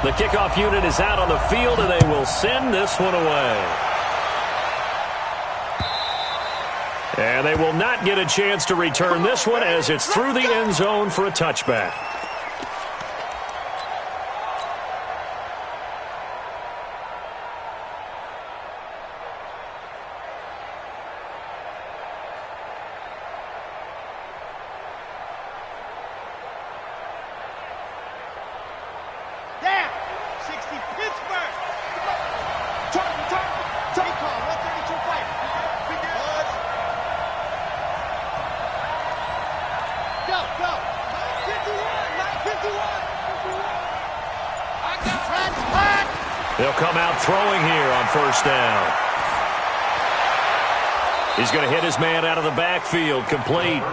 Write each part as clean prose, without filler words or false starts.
The kickoff unit is out on the field, and they will send this one away. And they will not get a chance to return this one as it's through the end zone for a touchback. They'll come out throwing here on first down. He's going to hit his man out of the backfield, complete.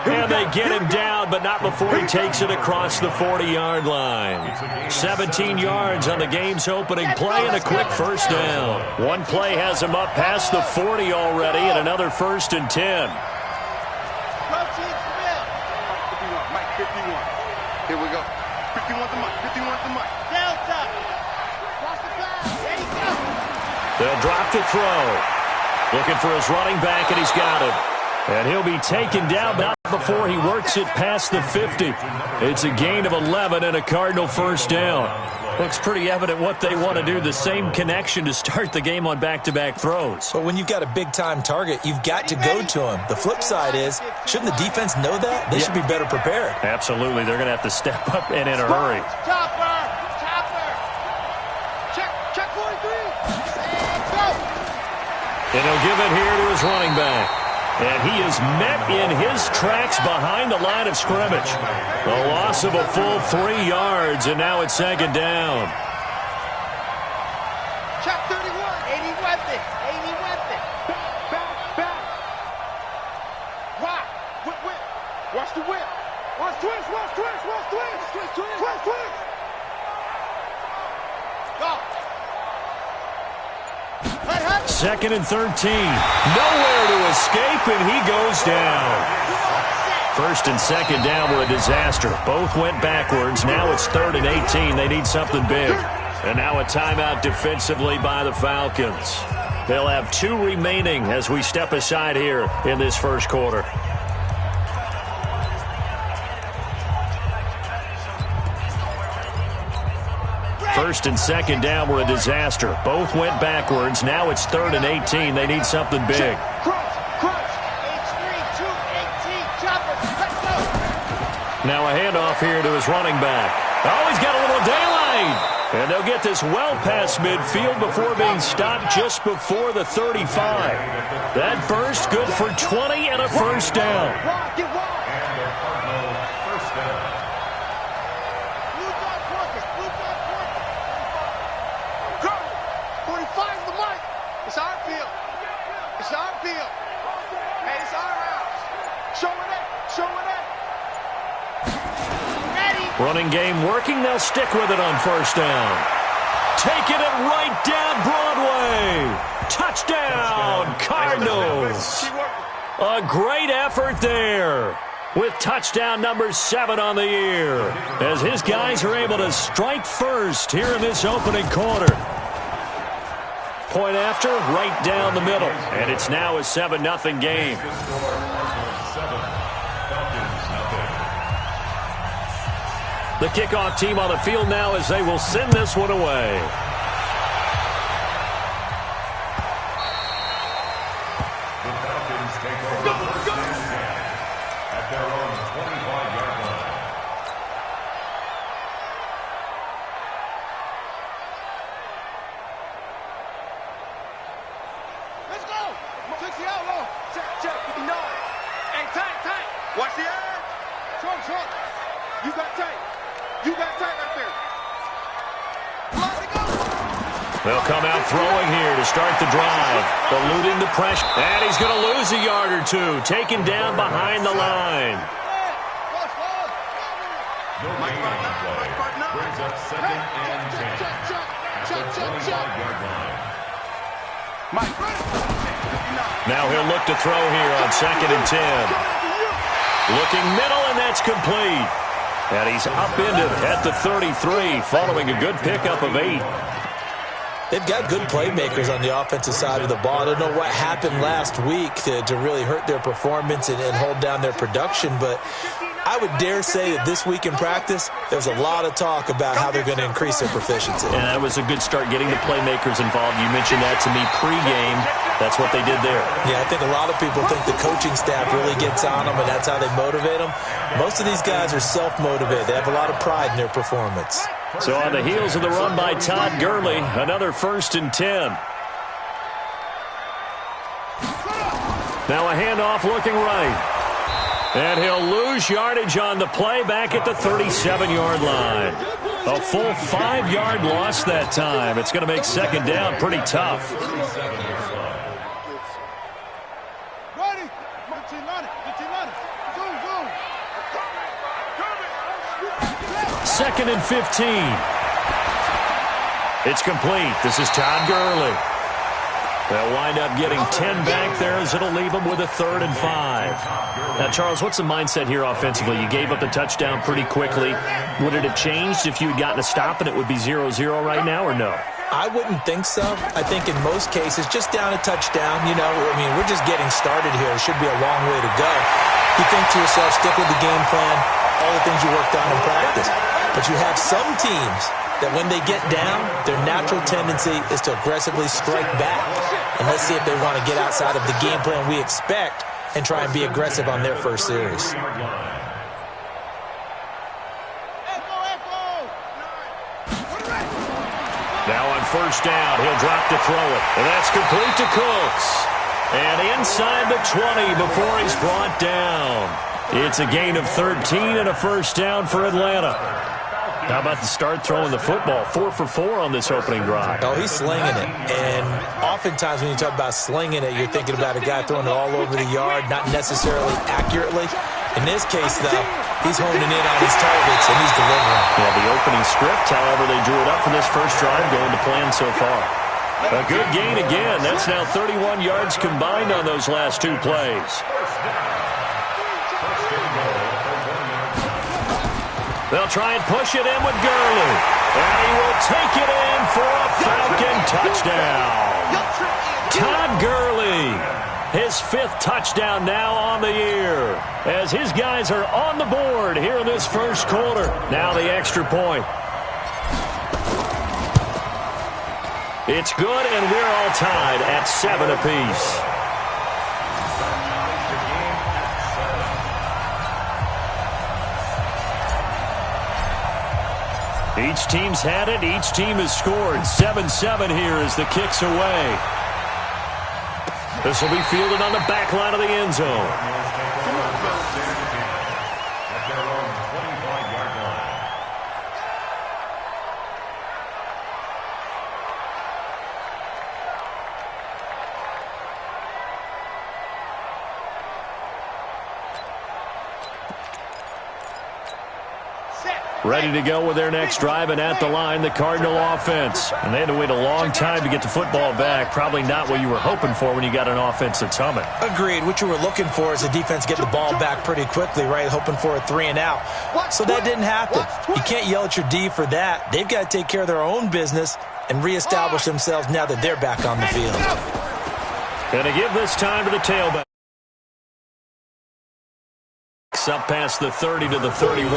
And they get him down, but not before he takes it across the 40-yard line. 17 yards on the game's opening play and a quick first down. One play has him up past the 40 already and another 1st and 10. Mike 51. Here we go. 51 to Mike. 51 to Mike. Delta. There you go. They'll drop the throw. Looking for his running back, and he's got him. And he'll be taken down about before he works it past the 50. It's a gain of 11 and a Cardinal first down. Looks pretty evident what they want to do, the same connection to start the game on back-to-back throws. But when you've got a big-time target, you've got to go to him. The flip side is, shouldn't the defense know that? They should be better prepared. Absolutely. They're going to have to step up and in a hurry. Chopper. Check 43. Go. And he'll give it here to his running back. And he is met in his tracks behind the line of scrimmage. A loss of a full 3 yards, and now it's 2nd down. Check 31. 80 weapon. Back. Rock. Whip. Watch the whip. Watch twist. Go. 2nd and 13. Nowhere to escape, and he goes down. 1st and 2nd down were a disaster. Both went backwards. Now it's 3rd and 18. They need something big. And now a timeout defensively by the Falcons. They'll have 2 remaining as we step aside here in this first quarter. First and 2nd down were a disaster. Both went backwards. Now it's 3rd and 18. They need something big. Now a handoff here to his running back. Oh, he's got a little daylight. And they'll get this well past midfield before being stopped just before the 35. That burst good for 20 and a first down. Running game working. They'll stick with it on first down. Taking it right down Broadway. Touchdown, Cardinals. A great effort there with touchdown number 7 on the year as his guys are able to strike first here in this opening quarter. Point after, right down the middle. And it's now a 7-0 game. The kickoff team on the field now as they will send this one away. The Falcons take over at their own 25-yard line. Let's go. 60 out low. Check. 59. Hey, tight. Watch the edge. Trump. You got tight. Right there. They'll come out throwing here to start the drive. Eluding the pressure. And he's going to lose a yard or 2. Taken down behind the line. No gain on play. Brings up 2nd and 10. At the 25-yard line. Now he'll look to throw here on 2nd and 10. Looking middle, and that's complete. And he's upended at the 33 following a good pickup of 8. They've got good playmakers on the offensive side of the ball. I don't know what happened last week to really hurt their performance and hold down their production, but I would dare say that this week in practice, there's a lot of talk about how they're going to increase their proficiency. And that was a good start getting the playmakers involved. You mentioned that to me pregame. That's what they did there. Yeah, I think a lot of people think the coaching staff really gets on them, and that's how they motivate them. Most of these guys are self-motivated. They have a lot of pride in their performance. So on the heels of the run by Todd Gurley, another 1st and 10. Now a handoff looking right. And he'll lose yardage on the play back at the 37-yard line. A full 5-yard loss that time. It's going to make 2nd down pretty tough. Ready? 2nd and 15. It's complete. This is Todd Gurley. They'll wind up getting 10 back there as it'll leave them with a 3rd and 5. Now, Charles, what's the mindset here offensively? You gave up the touchdown pretty quickly. Would it have changed if you had gotten a stop and it would be 0-0 right now, or no? I wouldn't think so. I think in most cases, just down a touchdown, we're just getting started here. It should be a long way to go. You think to yourself, stick with the game plan, all the things you worked on in practice. But you have some teams that when they get down, their natural tendency is to aggressively strike back. And let's see if they want to get outside of the game plan we expect and try and be aggressive on their first series. Now on 1st down, he'll drop to throw it. And that's complete to Cooks. And inside the 20 before he's brought down. It's a gain of 13 and a 1st down for Atlanta. How about the start throwing the football? 4 for 4 on this opening drive. Oh, he's slinging it. And oftentimes when you talk about slinging it, you're thinking about a guy throwing it all over the yard, not necessarily accurately. In this case, though, he's honing in on his targets, and he's delivering. Yeah, the opening script, however, they drew it up for this first drive, going to plan so far. A good gain again. That's now 31 yards combined on those last 2 plays. They'll try and push it in with Gurley. And he will take it in for a Falcon touchdown. Todd Gurley, his 5th touchdown now on the year. As his guys are on the board here in this first quarter. Now the extra point. It's good, and we're all tied at 7 apiece. Each team's had it. Each team has scored. 7-7 here as the kick's away. This will be fielded on the back line of the end zone. Ready to go with their next drive, and at the line, the Cardinal offense. And they had to wait a long time to get the football back. Probably not what you were hoping for when you got an offense that's humming. Agreed. What you were looking for is the defense get the ball back pretty quickly, right? Hoping for a 3 and out. So that didn't happen. You can't yell at your D for that. They've got to take care of their own business and reestablish themselves now that they're back on the field. Going to give this time to the tailback. Up past the 30 to the 31.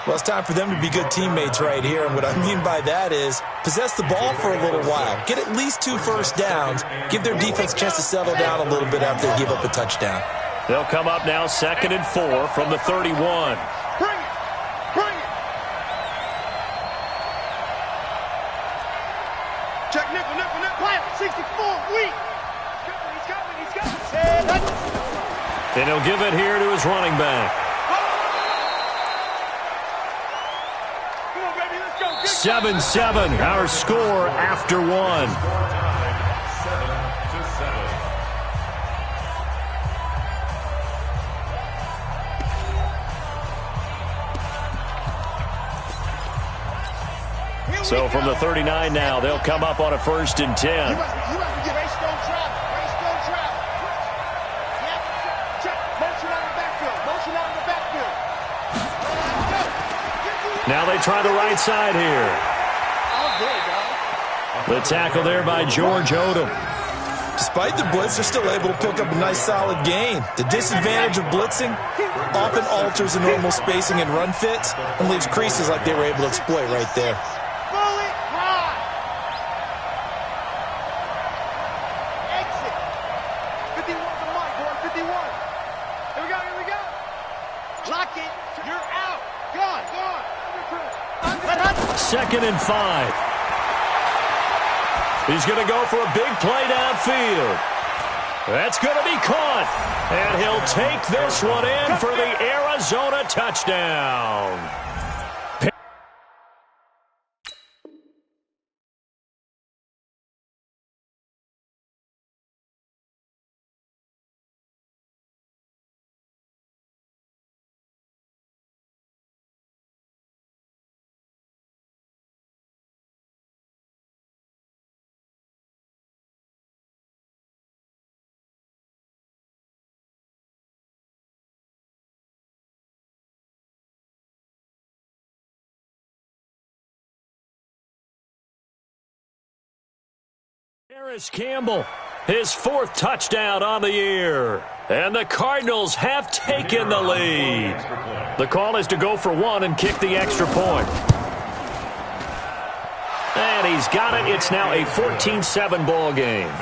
Well, it's time for them to be good teammates right here. And what I mean by that is possess the ball for a little while. Get at least 2 first downs. Give their defense a chance to settle down a little bit after they give up a touchdown. They'll come up now 2nd and 4 from the 31. Bring it. Bring it. Check nickel. Quiet. 64. Weak. He's coming. And he'll give it here to his running back. 7-7, our score after 1. So from the 39 now, they'll come up on a 1st and 10. Now they try the right side here. The tackle there by George Odom. Despite the blitz, they're still able to pick up a nice, solid gain. The disadvantage of blitzing often alters the normal spacing and run fits and leaves creases like they were able to exploit right there. Exit. 51 to Mike, boy. 51. Here we go. Lock it. You're out. Gone. 2nd and 5. He's going to go for a big play downfield. That's going to be caught. And he'll take this one in for the Arizona touchdown. Harris Campbell, his 4th touchdown on the year. And the Cardinals have taken the lead. The call is to go for 1 and kick the extra point. And he's got it. It's now a 14-7 ball game.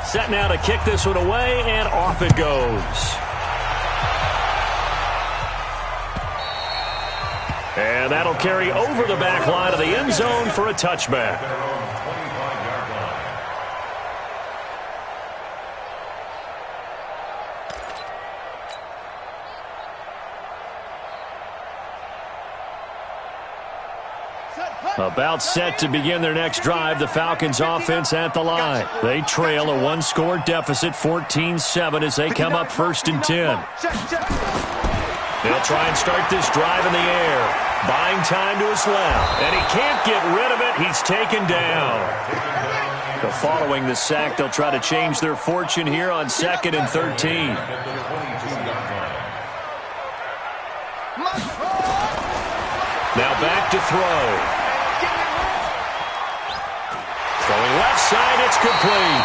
Set now to kick this one away, and off it goes. And that'll carry over the back line of the end zone for a touchback. About set to begin their next drive, the Falcons offense at the line. They trail a 1-score deficit, 14-7, as they come up 1st and 10. They'll try and start this drive in the air. Buying time to his left. And he can't get rid of it. He's taken down. Following the sack, they'll try to change their fortune here on 2nd and 13. Now back to throw. Throwing left side, it's complete.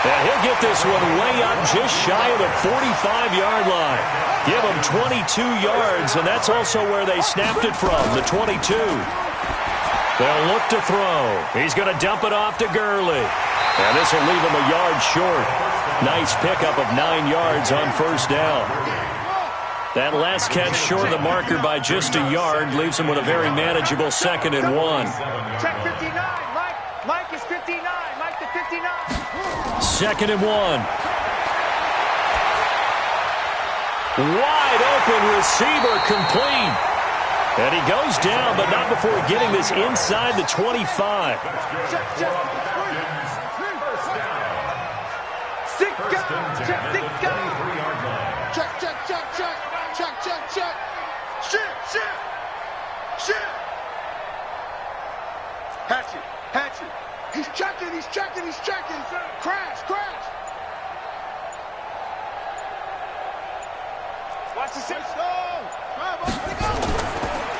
And he'll get this one way up just shy of the 45-yard line. Give him 22 yards, and that's also where they snapped it from, the 22. They'll look to throw. He's going to dump it off to Gurley. And this will leave him a yard short. Nice pickup of 9 yards on 1st down. That last catch short of the marker by just a yard leaves him with a very manageable 2nd and 1. Check 59. Mike is 59. Mike to 59. 2nd and 1. Wide open receiver, complete. And he goes down, but not before getting this inside the 25. Check. Shit. Hatchet. He's checking. Crash. Watch the six.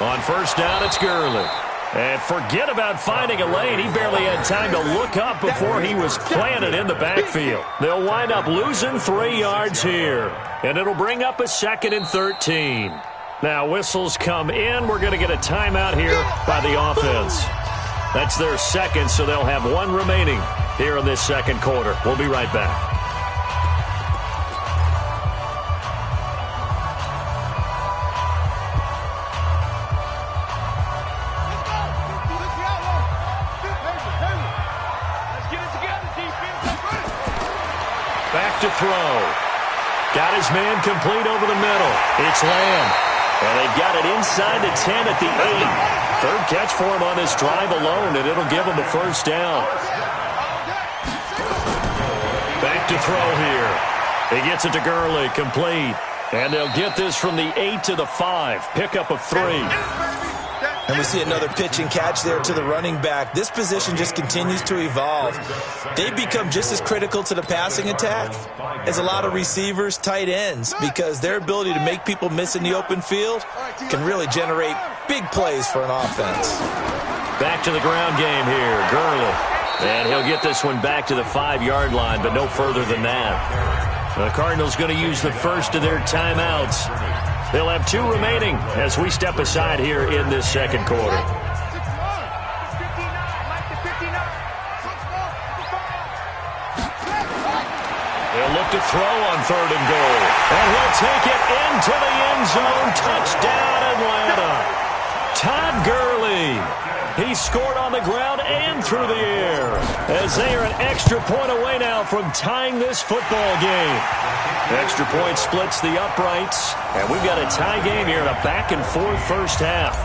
On 1st down, it's Gurley. And forget about finding a lane. He barely had time to look up before he was planted in the backfield. They'll wind up losing 3 yards here. And it'll bring up a 2nd and 13. Now whistles come in. We're going to get a timeout here by the offense. That's their 2nd, so they'll have 1 remaining here in this 2nd quarter. We'll be right back. Back to throw. Got his man complete over the middle. It's Lamb. And they've got it inside the 10 at the 8. 3rd catch for him on this drive alone, and it'll give him the 1st down. Back to throw here. He gets it to Gurley, complete. And they'll get this from the 8 to the 5. Pickup of 3. And we see another pitch and catch there to the running back. This position just continues to evolve. They become just as critical to the passing attack as a lot of receivers, tight ends, because their ability to make people miss in the open field can really generate big plays for an offense. Back to the ground game here, Gurley. And he'll get this one back to the 5-yard line, but no further than that. The Cardinals going to use the first of their timeouts. They'll have 2 remaining as we step aside here in this second quarter. They'll look to throw on 3rd and goal. And he'll take it into the end zone. Touchdown, Atlanta. Todd Gurley. He scored on the ground and through the air as they are an extra point away now from tying this football game. Extra point splits the uprights, and we've got a tie game here in a back-and-forth first half.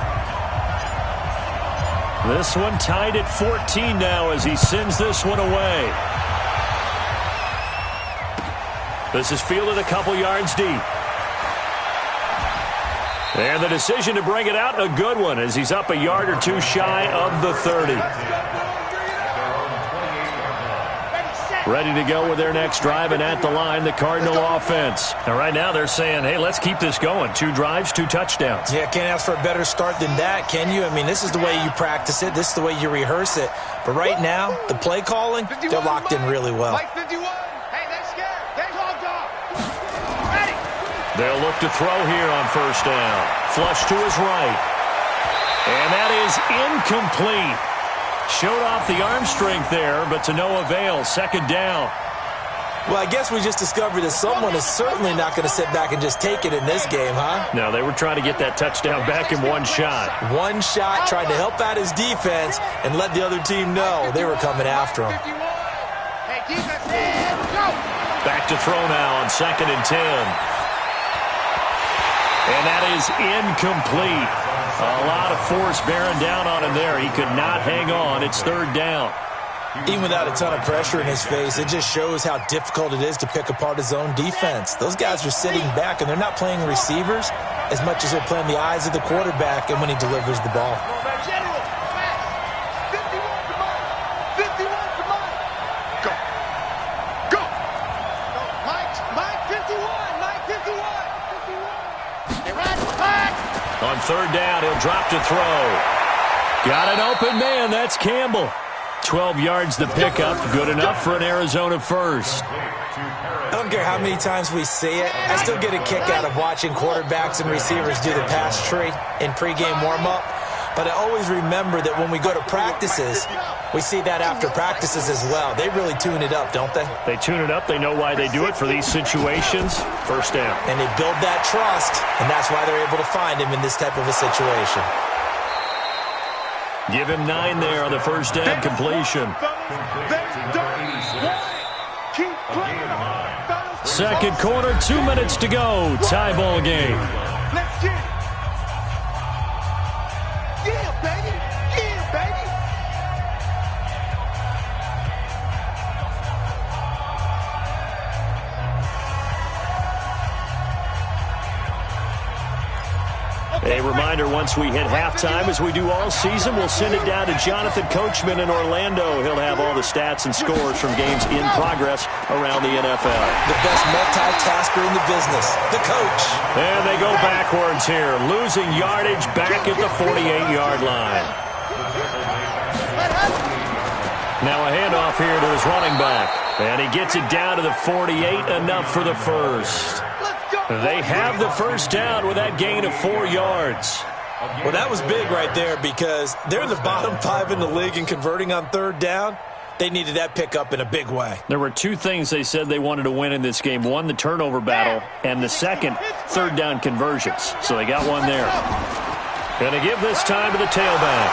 This one tied at 14 now as he sends this one away. This is fielded a couple yards deep. And the decision to bring it out, a good one, as he's up a yard or 2 shy of the 30. Ready to go with their next drive, and at the line, the Cardinal offense. And right now they're saying, hey, let's keep this going. 2 drives, 2 touchdowns. Yeah, can't ask for a better start than that, can you? I mean, this is the way you practice it. This is the way you rehearse it. But right now, the play calling, they're locked in really well. They'll look to throw here on first down. Flush to his right. And that is incomplete. Showed off the arm strength there, but to no avail. Second down. Well, I guess we just discovered that someone is certainly not going to sit back and just take it in this game, huh? No, they were trying to get that touchdown back in one shot. One shot, tried to help out his defense and let the other team know they were coming after him. Back to throw now on 2nd and 10. And that is incomplete. A lot of force bearing down on him there. He could not hang on. It's 3rd down. Even without a ton of pressure in his face, it just shows how difficult it is to pick apart his own defense. Those guys are sitting back, and they're not playing receivers as much as they're playing the eyes of the quarterback and when he delivers the ball. On 3rd down, he'll drop to throw. Got an open man. That's Campbell. 12 yards to pick up. Good enough for an Arizona first. I don't care how many times we see it. I still get a kick out of watching quarterbacks and receivers do the pass tree in pregame warm-up. But I always remember that when we go to practices, we see that after practices as well. They really tune it up, don't they? They tune it up. They know why they do it for these situations. First down. And they build that trust, and that's why they're able to find him in this type of a situation. Give him 9 there on the first down completion. Second quarter, 2 minutes to go. Tie ball game. Let's get it. Yeah, baby. Yeah, baby. A reminder, once we hit halftime, as we do all season, we'll send it down to Jonathan Coachman in Orlando. He'll have all the stats and scores from games in progress around the NFL. The best multitasker in the business, the coach. And they go backwards here, losing yardage back at the 48-yard line. Now a handoff here to his running back. And he gets it down to the 48, enough for the first. They have the first down with that gain of 4 yards. Well, that was big right there because they're in the bottom 5 in the league in converting on 3rd down. They needed that pickup in a big way. There were 2 things they said they wanted to win in this game. One, the turnover battle, and the second, 3rd down conversions. So they got one there. Going to give this time to the tailback.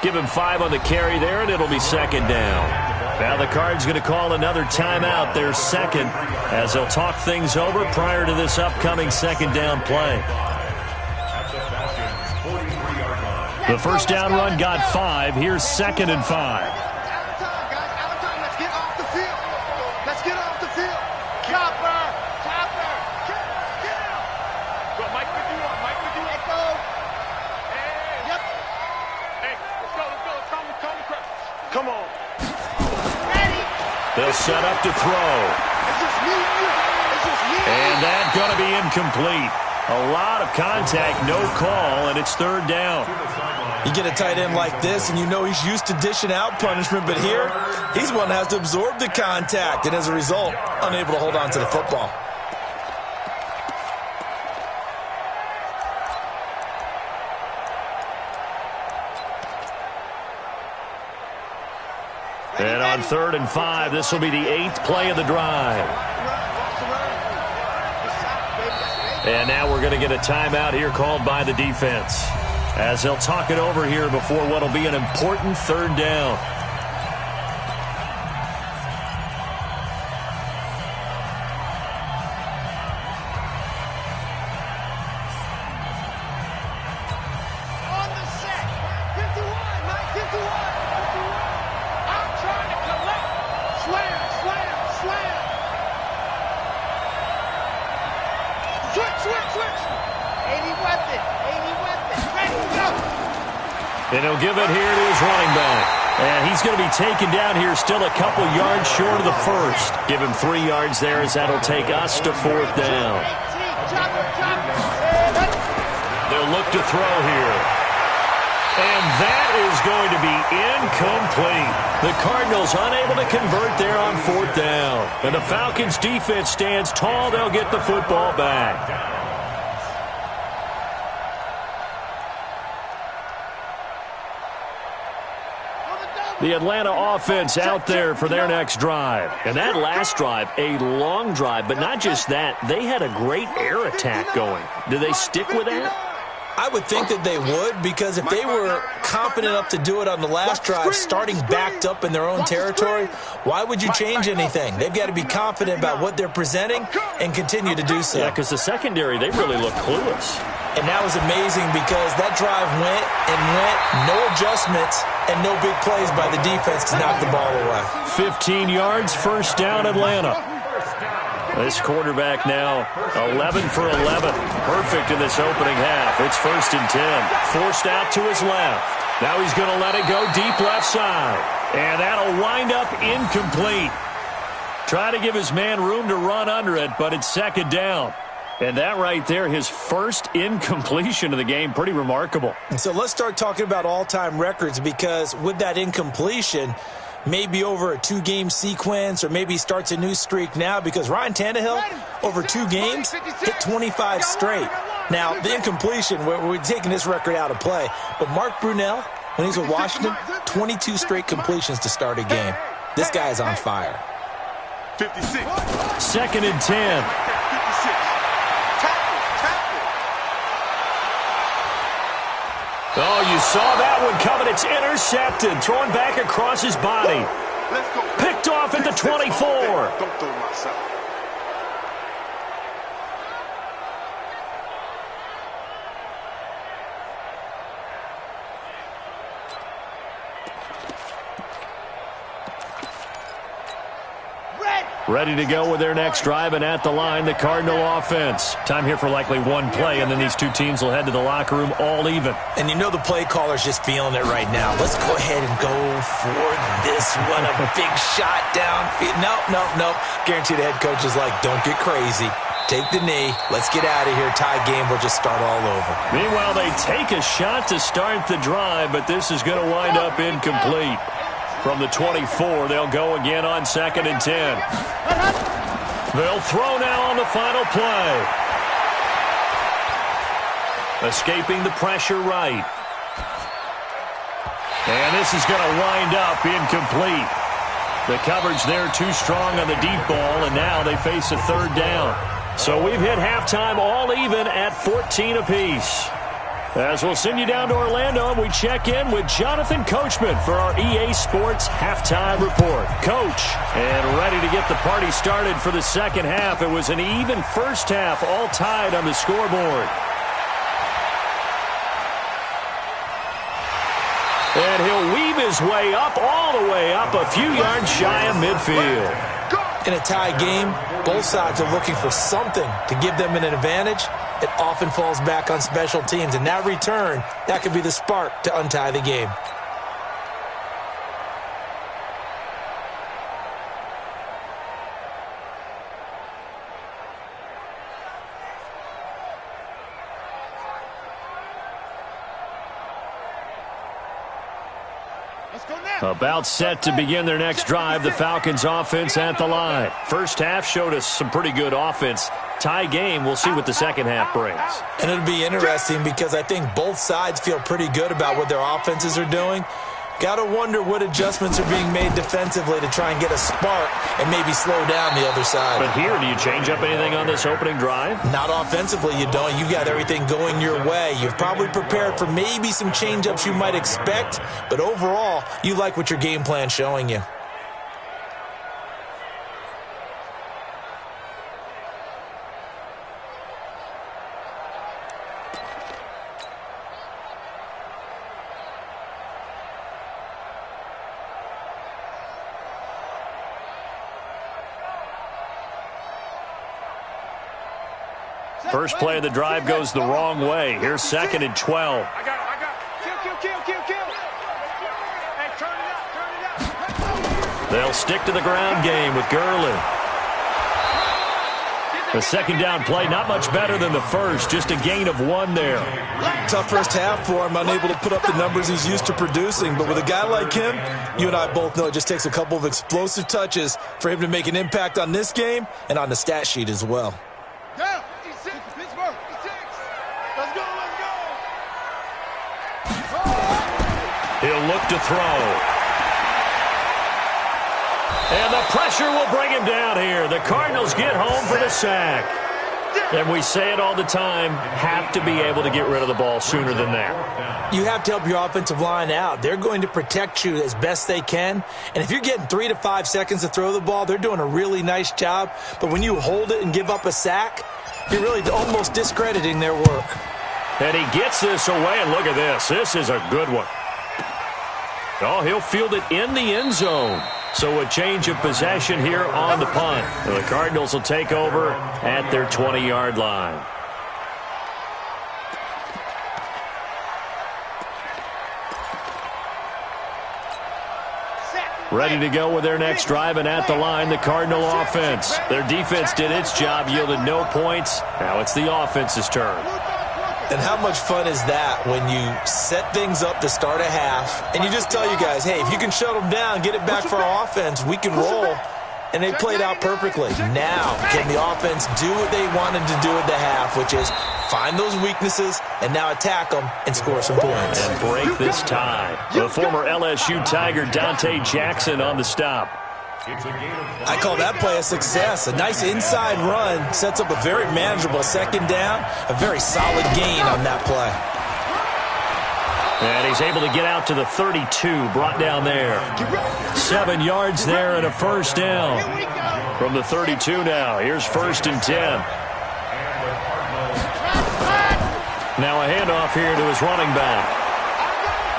Give him 5 on the carry there, and it'll be 2nd down. Now the Cards going to call another timeout, their second, as they'll talk things over prior to this upcoming 2nd down play. The first down run got 5. Here's 2nd and 5. Out of time. Let's get off the field. Let's get off the field. Chopper. Get out. Go, Mike 51. Mike 51. set up to throw. And that's going to be incomplete. A lot of contact, no call, and it's third down. You get a tight end like this, and you know he's used to dishing out punishment, but here, he's one that has to absorb the contact, and as a result, unable to hold on to the football. And on 3rd and 5, this will be the 8th play of the drive. And now we're going to get a timeout here called by the defense, as they'll talk it over here before what will be an important 3rd down. On the set. 51, Mike, 51. I'm trying to collect. Slam, slam, slam. Switch. 80 weapon. Ready to go. And he'll give it here to his running back. And he's going to be taken down here still a couple yards short of the first. Give him 3 yards there as that'll take us to 4th down. They'll look to throw here. And that is going to be incomplete. The Cardinals unable to convert there on 4th down. And the Falcons defense stands tall. They'll get the football back. The Atlanta offense out there for their next drive. And that last drive, a long drive, but not just that. They had a great air attack going. Do they stick with that? I would think that they would, because if they were confident enough to do it on the last drive, starting backed up in their own territory, why would you change anything? They've got to be confident about what they're presenting and continue to do so. Yeah, because the secondary, they really look clueless. And that was amazing because that drive went, no adjustments, and no big plays by the defense to knock the ball away. 15 yards, first down, Atlanta. This quarterback now 11 for 11. Perfect in this opening half. It's 1st and 10. Forced out to his left. Now he's going to let it go deep left side. And that'll wind up incomplete. Trying to give his man room to run under it, but it's 2nd down. And that right there, his first incompletion of the game, pretty remarkable. So let's start talking about all-time records, because with that incompletion, maybe over a 2-game sequence, or maybe he starts a new streak now, because Ryan Tannehill, over 2 games, hit 25 straight. Now, the incompletion, we're taking this record out of play, but Mark Brunell, when he's with Washington, 22 straight completions to start a game. This guy is on fire. 56. 2nd and 10. 56. Oh, you saw that one coming. It's intercepted. Throwing back across his body. Picked off at the 24. Don't throw my side. Ready to go with their next drive, and at the line, the Cardinal offense. Time here for likely one play, and then these two teams will head to the locker room all even. And you know the play caller's just feeling it right now. Let's go ahead and go for this one. A big shot downfield. Nope. Guarantee the head coach is like, don't get crazy. Take the knee. Let's get out of here. Tie game. We'll just start all over. Meanwhile, they take a shot to start the drive, but this is going to wind up incomplete. From the 24, they'll go again on 2nd and 10. They'll throw now on the final play. Escaping the pressure right. And this is going to wind up incomplete. The coverage there too strong on the deep ball, and now they face a 3rd down. So we've hit halftime all even at 14 apiece. As we'll send you down to Orlando, and we check in with Jonathan Coachman for our EA Sports Halftime Report. Coach, and ready to get the party started for the second half. It was an even first half, all tied on the scoreboard. And he'll weave his way up, all the way up, a few yards shy of midfield. In a tie game, both sides are looking for something to give them an advantage. It often falls back on special teams, and that return, that could be the spark to untie the game. About set to begin their next drive, the Falcons offense at the line. First half showed us some pretty good offense. Tie game, we'll see what the second half brings. And it'll be interesting because I think both sides feel pretty good about what their offenses are doing. Got to wonder what adjustments are being made defensively to try and get a spark and maybe slow down the other side. But here, do you change up anything on this opening drive? Not offensively, you don't. You got everything going your way. You've probably prepared for maybe some change-ups you might expect, but overall, you like what your game plan's showing you. First play of the drive goes the wrong way. Here's 2nd and 12. I got it. Kill. Hey, turn it up. They'll stick to the ground game with Gurley. The second down play, not much better than the first. Just a gain of 1 there. Tough first half for him, unable to put up the numbers he's used to producing. But with a guy like him, you and I both know it just takes a couple of explosive touches for him to make an impact on this game and on the stat sheet as well. Yeah. Pittsburgh, 6. Let's go. He'll look to throw. And the pressure will bring him down here. The Cardinals get home for the sack. And we say it all the time, have to be able to get rid of the ball sooner than that. You have to help your offensive line out. They're going to protect you as best they can. And if you're getting 3 to 5 seconds to throw the ball, they're doing a really nice job. But when you hold it and give up a sack, you're really almost discrediting their work. And he gets this away, and look at this. This is a good one. Oh, he'll field it in the end zone. So a change of possession here on the punt. The Cardinals will take over at their 20-yard line. Ready to go with their next drive, and at the line, the Cardinal offense. Their defense did its job, yielded no points. Now it's the offense's turn. And how much fun is that when you set things up to start a half, and you just tell you guys, hey, if you can shut them down, get it back for our offense, we can roll. And they played out perfectly. Now, can the offense do what they wanted to do at the half, which is find those weaknesses and now attack them and score some points. And break this tie. The former LSU Tiger Dante Jackson on the stop. I call that play a success. A nice inside run sets up a very manageable second down, a very solid gain on that play. And he's able to get out to the 32, brought down there. 7 yards there and a first down. From the 32 now, here's 1st and 10. Now a handoff here to his running back.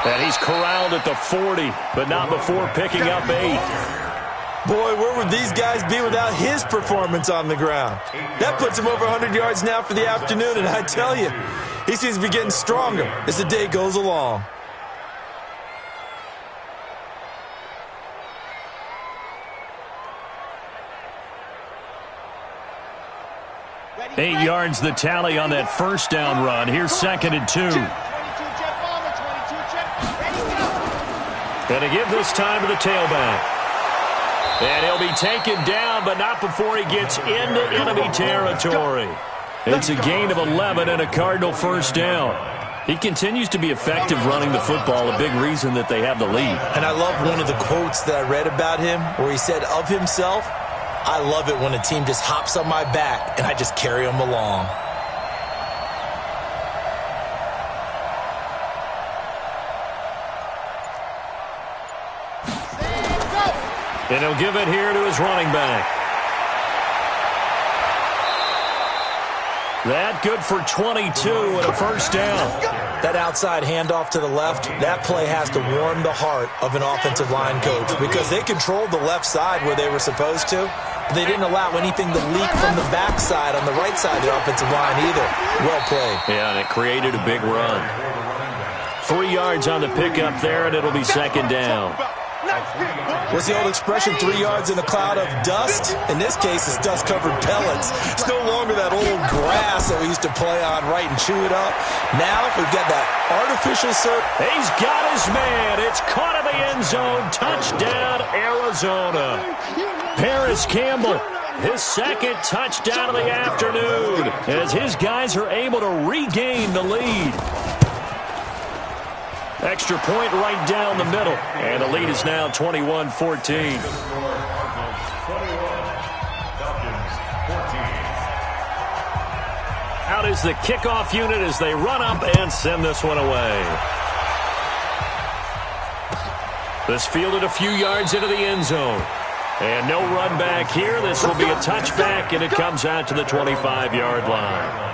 And he's corralled at the 40, but not before picking up 8. Boy, where would these guys be without his performance on the ground? That puts him over 100 yards now for the afternoon, and I tell you, he seems to be getting stronger as the day goes along. Eight yards the tally on that first down run. Here's 2nd and 2. Going to give this time to the tailback. And he'll be taken down, but not before he gets into enemy territory. It's a gain of 11 and a Cardinal first down. He continues to be effective running the football, a big reason that they have the lead. And I love one of the quotes that I read about him where he said of himself, I love it when a team just hops on my back and I just carry them along. And he'll give it here to his running back. That good for 22 and a first down. That outside handoff to the left, that play has to warm the heart of an offensive line coach because they controlled the left side where they were supposed to. But they didn't allow anything to leak from the backside on the right side of the offensive line either. Well played. Yeah, and it created a big run. 3 yards on the pickup there, and it'll be 2nd down. What's the old expression, 3 yards in a cloud of dust? In this case, it's dust-covered pellets. It's no longer that old grass that we used to play on, right, and chew it up. Now we've got that artificial surf. He's got his man. It's caught in the end zone. Touchdown, Arizona. Paris Campbell, his second touchdown of the afternoon, as his guys are able to regain the lead. Extra point right down the middle, and the lead is now 21-14. Out is the kickoff unit as they run up and send this one away. This fielded a few yards into the end zone. And no run back here. This will be a touchback, and it comes out to the 25-yard line.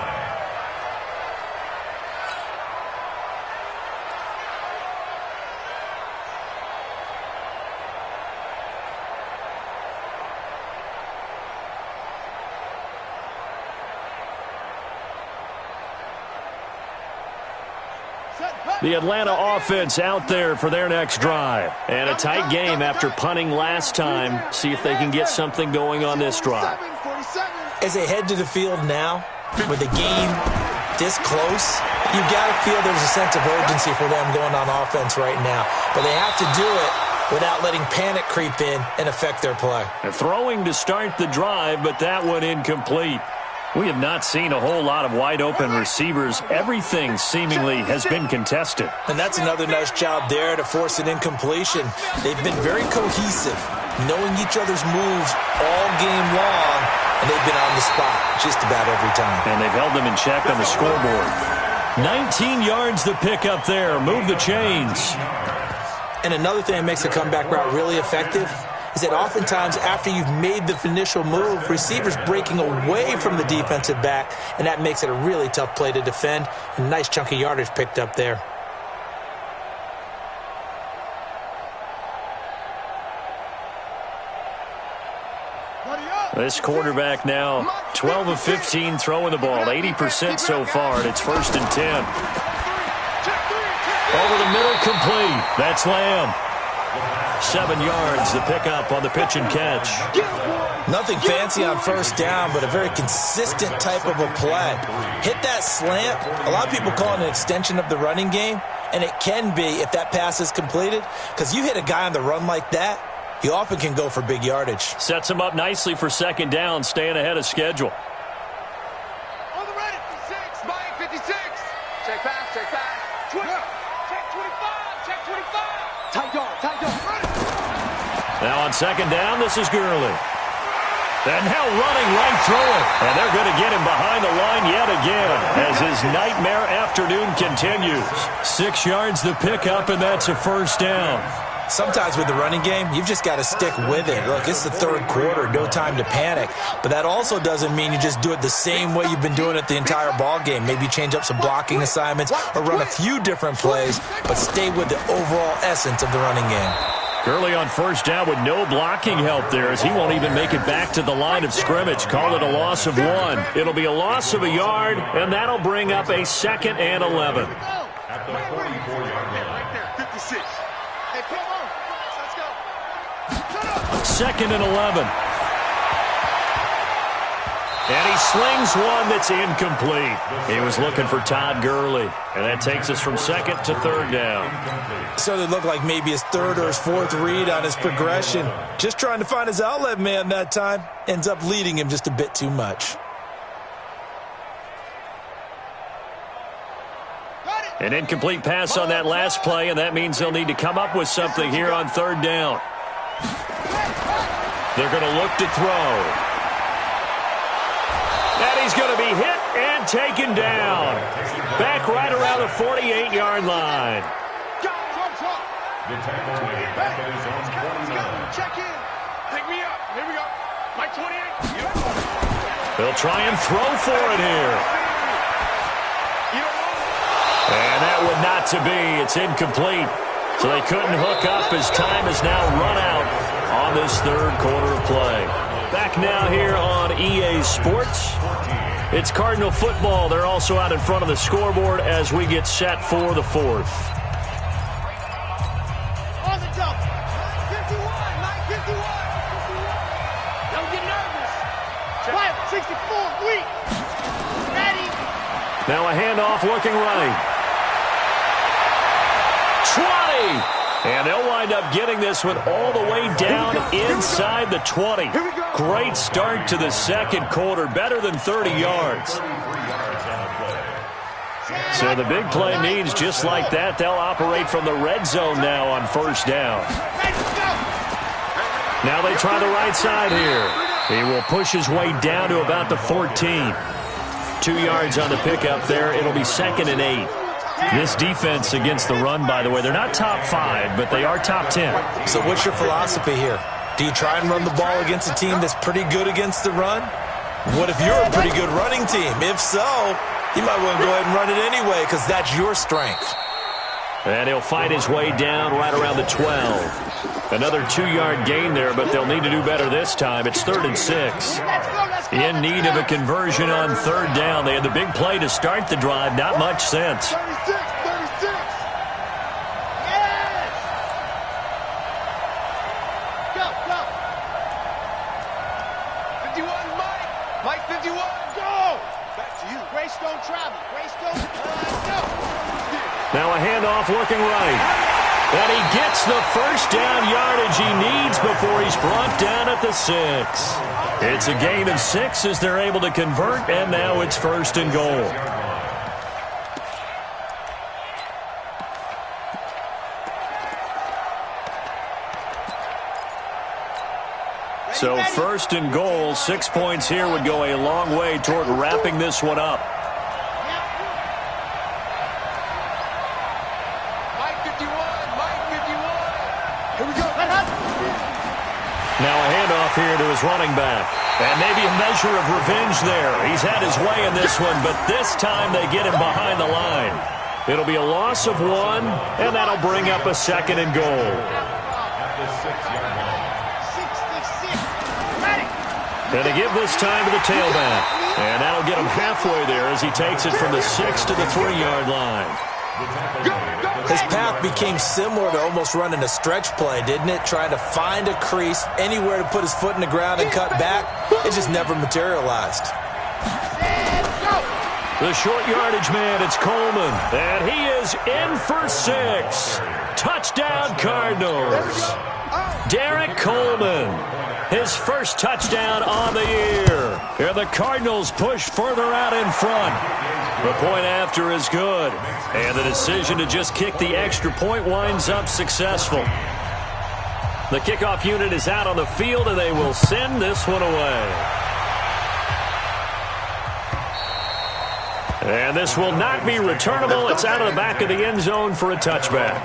The Atlanta offense out there for their next drive. And a tight game after punting last time. See if they can get something going on this drive. As they head to the field now, with the game this close, you've got to feel there's a sense of urgency for them going on offense right now. But they have to do it without letting panic creep in and affect their play. They're throwing to start the drive, but that one incomplete. We have not seen a whole lot of wide-open receivers. Everything seemingly has been contested. And that's another nice job there to force an incompletion. They've been very cohesive, knowing each other's moves all game long, and they've been on the spot just about every time. And they've held them in check on the scoreboard. 19 yards to pick up there. Move the chains. And another thing that makes the comeback route really effective is that oftentimes after you've made the initial move, receivers breaking away from the defensive back, and that makes it a really tough play to defend. A nice chunk of yardage picked up there. This quarterback now 12 of 15 throwing the ball, 80% so far, and it's 1st and 10. Over the middle, complete. That's Lamb. 7 yards to pick up on the pitch and catch. Nothing fancy on first down, but a very consistent type of a play. Hit that slant. A lot of people call it an extension of the running game, and it can be if that pass is completed, because you hit a guy on the run like that, you often can go for big yardage. Sets him up nicely for 2nd down, staying ahead of schedule. On the ready, 56, buying 56. Check pass, check pass. 20, check 25, check 25. Tight guard, tight guard. Now on 2nd down, this is Gurley. And now running right through it. And they're going to get him behind the line yet again as his nightmare afternoon continues. 6 yards to pick up, and that's a 1st down. Sometimes with the running game, you've just got to stick with it. Look, it's the 3rd quarter, no time to panic. But that also doesn't mean you just do it the same way you've been doing it the entire ball game. Maybe change up some blocking assignments or run a few different plays, but stay with the overall essence of the running game. Gurley on 1st down with no blocking help there as he won't even make it back to the line of scrimmage. Call it a loss of 1. It'll be a loss of a yard, and that'll bring up a 2nd and 11. At the 44-yard line. Right there, 56. Hey, come on. Let's go. 2nd and 11. And he slings one that's incomplete. He was looking for Todd Gurley. And that takes us from 2nd to 3rd down. So it looked like maybe his 3rd or his 4th read on his progression. Just trying to find his outlet man that time. Ends up leading him just a bit too much. An incomplete pass on that last play, and that means they'll need to come up with something here on 3rd down. They're going to look to throw. And he's going to be hit and taken down. Back right around the 48-yard line. The tackle made back at his own 49. Check in. Pick me up. Here we go. Mike 28. They'll try and throw for it here. And that would not to be. It's incomplete. So they couldn't hook up as time has now run out on this 3rd quarter of play. Back now here on EA Sports. It's Cardinal football. They're also out in front of the scoreboard as we get set for the 4th. On the jump. 64, weak. Ready. Now a handoff looking right. 20! And they'll wind up getting this one all the way down inside the 20. Great start to the second quarter, better than 30 yards. So the big play means just like that, they'll operate from the red zone now on first down. Now they try the right side here. He will push his way down to about the 14. 2 yards on the pickup there. It'll be 2nd and 8. This defense against the run, by the way, they're not top 5, but they are top 10. So what's your philosophy here? Do you try and run the ball against a team that's pretty good against the run? What if you're a pretty good running team? If so, you might want to go ahead and run it anyway because that's your strength. And he'll fight his way down right around the 12. Another 2-yard gain there, but they'll need to do better this time. It's 3rd and 6. In need of a conversion on 3rd down. They had the big play to start the drive. Not much sense. 36. Yes. Go. 51, Mike. Mike 51. Go. Back to you. Greystone travel. Greystone. Go. Now a handoff looking right. And he gets the first down yardage he needs before he's brought down at the 6. It's a gain of 6 as they're able to convert, and now it's 1st and goal. So 1st and goal, 6 points here would go a long way toward wrapping this one up. Now a handoff here to his running back. And maybe a measure of revenge there. He's had his way in this one, but this time they get him behind the line. It'll be a loss of 1, and that'll bring up a 2nd and goal. And they give this time to the tailback. And that'll get him halfway there as he takes it from the 6 to the 3-yard line. His path became similar to almost running a stretch play, didn't it? Trying to find a crease, anywhere to put his foot in the ground and cut back. It just never materialized. The short yardage man, it's Coleman. And he is in for 6. Touchdown, Cardinals. Derek Coleman, his first touchdown on the year. And the Cardinals push further out in front. The point after is good. And the decision to just kick the extra point winds up successful. The kickoff unit is out on the field, and they will send this one away. And this will not be returnable. It's out of the back of the end zone for a touchback.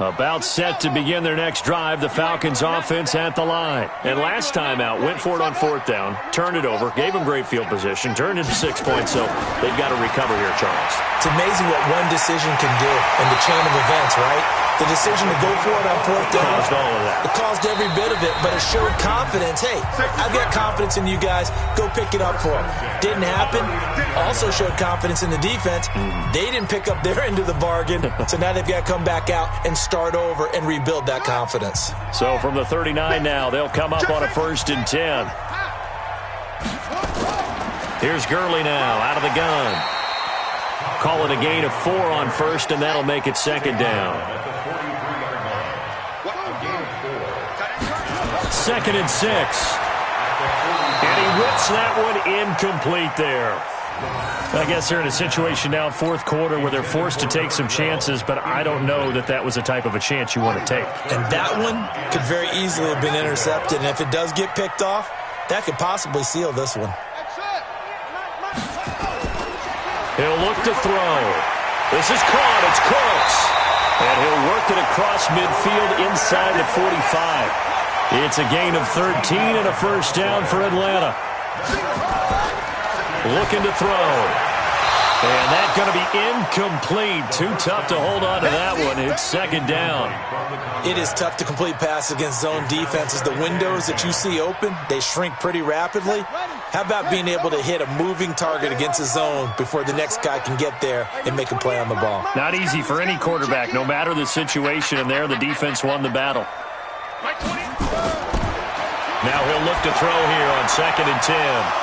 About set to begin their next drive, the Falcons offense at the line. And last time out, went for it on 4th down, turned it over, gave them great field position, turned into 6 points, so they've got to recover here, Charles. It's amazing what one decision can do in the chain of events, right? The decision to go for it on 4th down. Caused all of that. It caused every bit of it, but it showed confidence. Hey, I've got confidence in you guys. Go pick it up for them. Didn't happen. Also showed confidence in the defense. They didn't pick up their end of the bargain, so now they've got to come back out and start over and rebuild that confidence. So from the 39 now, they'll come up on a 1st and 10. Here's Gurley now out of the gun. Call it a gain of 4 on 1st, and that'll make it 2nd down. 2nd and 6. And he whips that one incomplete there. I guess they're in a situation now, 4th quarter, where they're forced to take some chances, but I don't know that that was the type of a chance you want to take. And that one could very easily have been intercepted, and if it does get picked off, that could possibly seal this one. He'll look to throw. This is caught. It's close. And he'll work it across midfield inside the 45. It's a gain of 13 and a 1st down for Atlanta. Looking to throw. And that's going to be incomplete. Too tough to hold on to that one. It's second down. It is tough to complete passes against zone defenses. The windows that you see open, they shrink pretty rapidly. How about being able to hit a moving target against a zone before the next guy can get there and make a play on the ball? Not easy for any quarterback, no matter the situation, and there the defense won the battle. Now he'll look to throw here on 2nd and 10.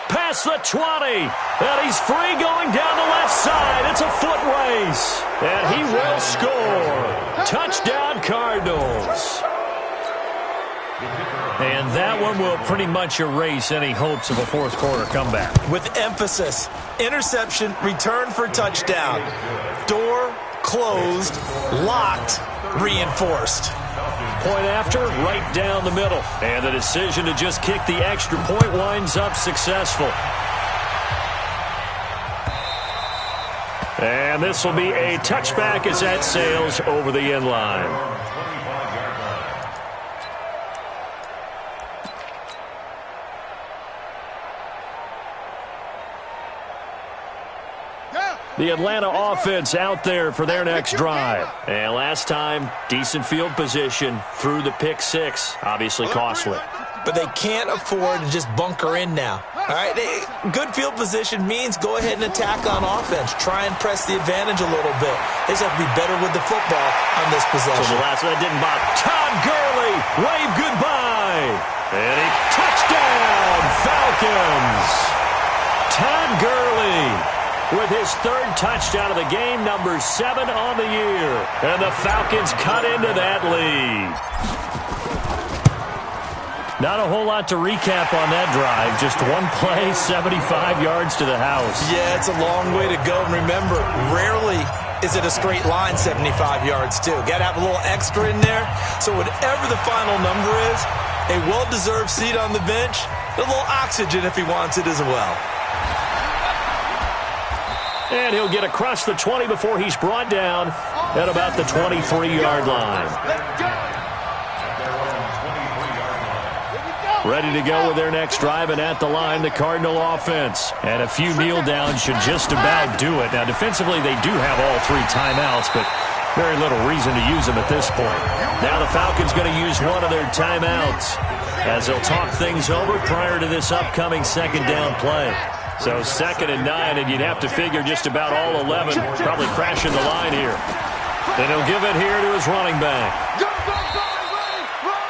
Past the 20, and he's free going down the left side. It's a foot race, and he will score. Touchdown, Cardinals. And that one will pretty much erase any hopes of a fourth quarter comeback. With emphasis, interception, return for touchdown. Door closed, locked, reinforced. Point after, right down the middle. And the decision to just kick the extra point winds up successful. And this will be a touchback as that sails over the end line. The Atlanta offense out there for their next drive. And last time, decent field position through the pick six. Obviously costly. But they can't afford to just bunker in now. All right, good field position means go ahead and attack on offense. Try and press the advantage a little bit. They just have to be better with the football on this possession. So the last one didn't bother. Todd Gurley, wave goodbye. And a touchdown, Falcons. Todd Gurley with his third touchdown of the game, number 7 on the year. And the Falcons cut into that lead. Not a whole lot to recap on that drive. Just one play, 75 yards to the house. Yeah, it's a long way to go. And remember, rarely is it a straight line 75 yards, too. Got to have a little extra in there. So whatever the final number is, a well-deserved seat on the bench, a little oxygen if he wants it as well. And he'll get across the 20 before he's brought down at about the 23-yard line. Ready to go with their next drive, and at the line, the Cardinal offense. And a few kneel downs should just about do it. Now, defensively, they do have all 3 timeouts, but very little reason to use them at this point. Now the Falcons going to use one of their timeouts as they'll talk things over prior to this upcoming second down play. So 2nd and 9, and you'd have to figure just about all 11 probably crashing the line here. Then he'll give it here to his running back.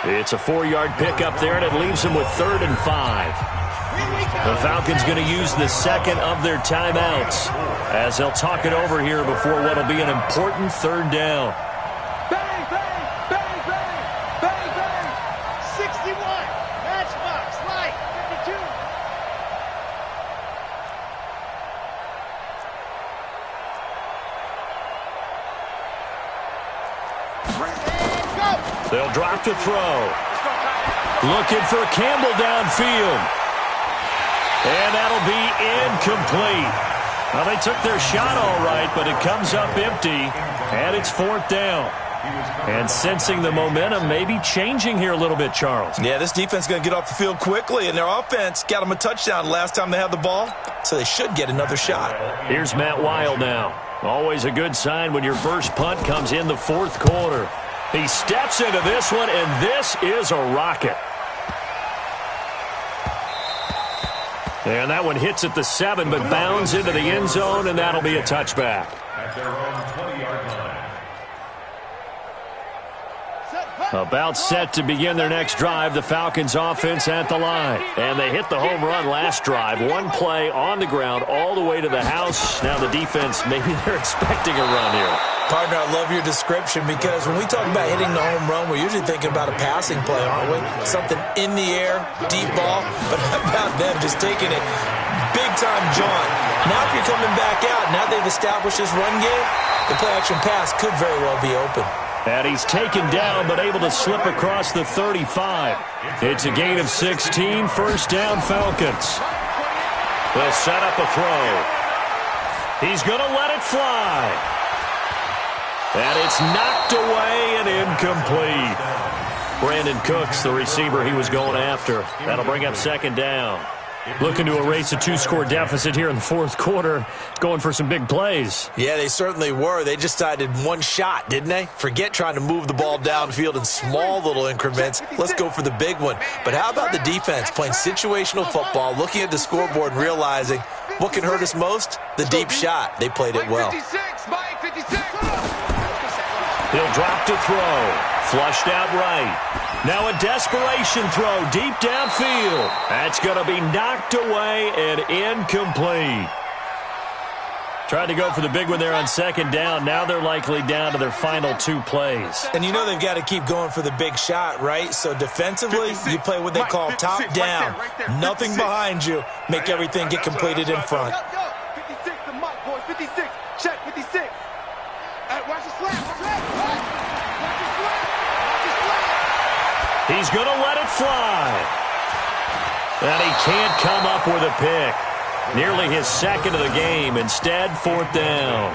It's a 4-yard pickup there, and it leaves him with 3rd and 5. The Falcons going to use the second of their timeouts as they'll talk it over here before what will be an important 3rd down. Bang, bang, bang, bang, bang, bang. 61, matchbox, light, 52. They'll drop to throw. Looking for Campbell downfield. And that'll be incomplete. Well, they took their shot all right, but it comes up empty, and it's 4th down. And sensing the momentum maybe changing here a little bit, Charles. Yeah, this defense is going to get off the field quickly, and their offense got them a touchdown last time they had the ball, so they should get another shot. Here's Matt Wild now. Always a good sign when your first punt comes in the 4th quarter. He steps into this one, and this is a rocket. And that one hits at the 7, but bounds into the end zone, and that'll be a touchback. At their own 20-yard line. About set to begin their next drive, the Falcons offense at the line. And they hit the home run last drive. One play on the ground all the way to the house. Now the defense, maybe they're expecting a run here. Partner, I love your description because when we talk about hitting the home run, we're usually thinking about a passing play, aren't we? Something in the air, deep ball. But how about them just taking it big-time jaunt? Now if you're coming back out, now they've established this run game, the play-action pass could very well be open. And he's taken down but able to slip across the 35. It's a gain of 16, 1st down Falcons. They'll set up a throw. He's going to let it fly. And it's knocked away and incomplete. Brandon Cooks, the receiver he was going after. That'll bring up second down. Looking to erase a 2-score deficit here in the fourth quarter. Going for some big plays. Yeah, they certainly were. They just decided one shot, didn't they? Forget trying to move the ball downfield in small little increments. Let's go for the big one. But how about the defense playing situational football, looking at the scoreboard and realizing what can hurt us most? The deep shot. They played it well. He'll drop to throw. Flushed out right. Now a desperation throw deep downfield. That's going to be knocked away and incomplete. Tried to go for the big one there on second down. Now they're likely down to their final 2 plays. And you know they've got to keep going for the big shot, right? So defensively, you play what they call top down. Nothing behind you. Make everything get completed in front. 56 to Mike, boys. 56. Check 56. Watch the slap. He's going to let it fly. And he can't come up with a pick. Nearly his second of the game. Instead, fourth down.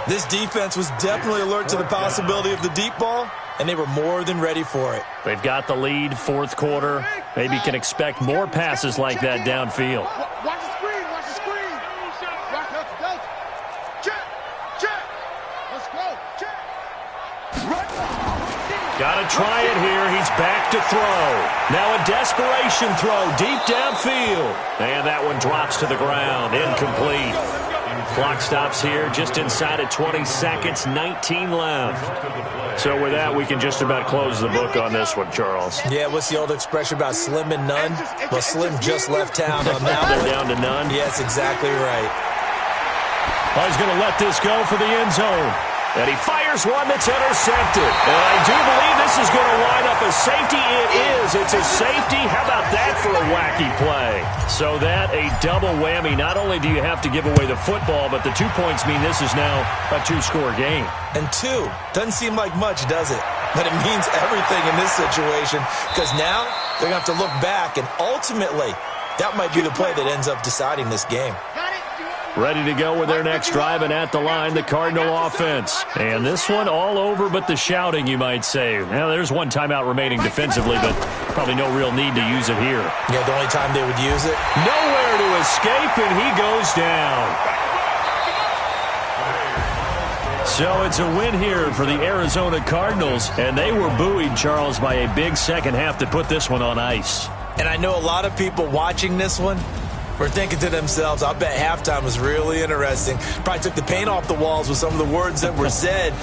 This defense was definitely alert to the possibility of the deep ball, and they were more than ready for it. They've got the lead, fourth quarter. Maybe can expect more passes like that downfield. Watch the screen. Watch the screen. Check. Let's go. Check. Got to try it here. He's back to throw. Now a desperation throw deep downfield. And that one drops to the ground. Incomplete. Clock stops here just inside of 20 seconds. 19 left. So with that, we can just about close the book on this one, Charles. Yeah, what's the old expression about slim and none? Well, Slim just left town on that one. They're down to none. Yes, exactly right. Oh, he's going to let this go for the end zone. And he fires one that's intercepted. And I do believe this is going to wind up a safety. It is. It's a safety. How about that for a wacky play? So that a double whammy. Not only do you have to give away the football, but the 2 points mean this is now a 2-score game. And 2 doesn't seem like much, does it? But it means everything in this situation because now they're going to have to look back, and ultimately that might be the play that ends up deciding this game. Ready to go with their next drive, and at the line, the Cardinal offense. And this one all over but the shouting, you might say. Now, there's one timeout remaining defensively, but probably no real need to use it here. Yeah, the only time they would use it. Nowhere to escape, and he goes down. So it's a win here for the Arizona Cardinals, and they were buoyed, Charles, by a big second half to put this one on ice. And I know a lot of people watching this one were thinking to themselves, I bet halftime was really interesting. Probably took the paint off the walls with some of the words that were said.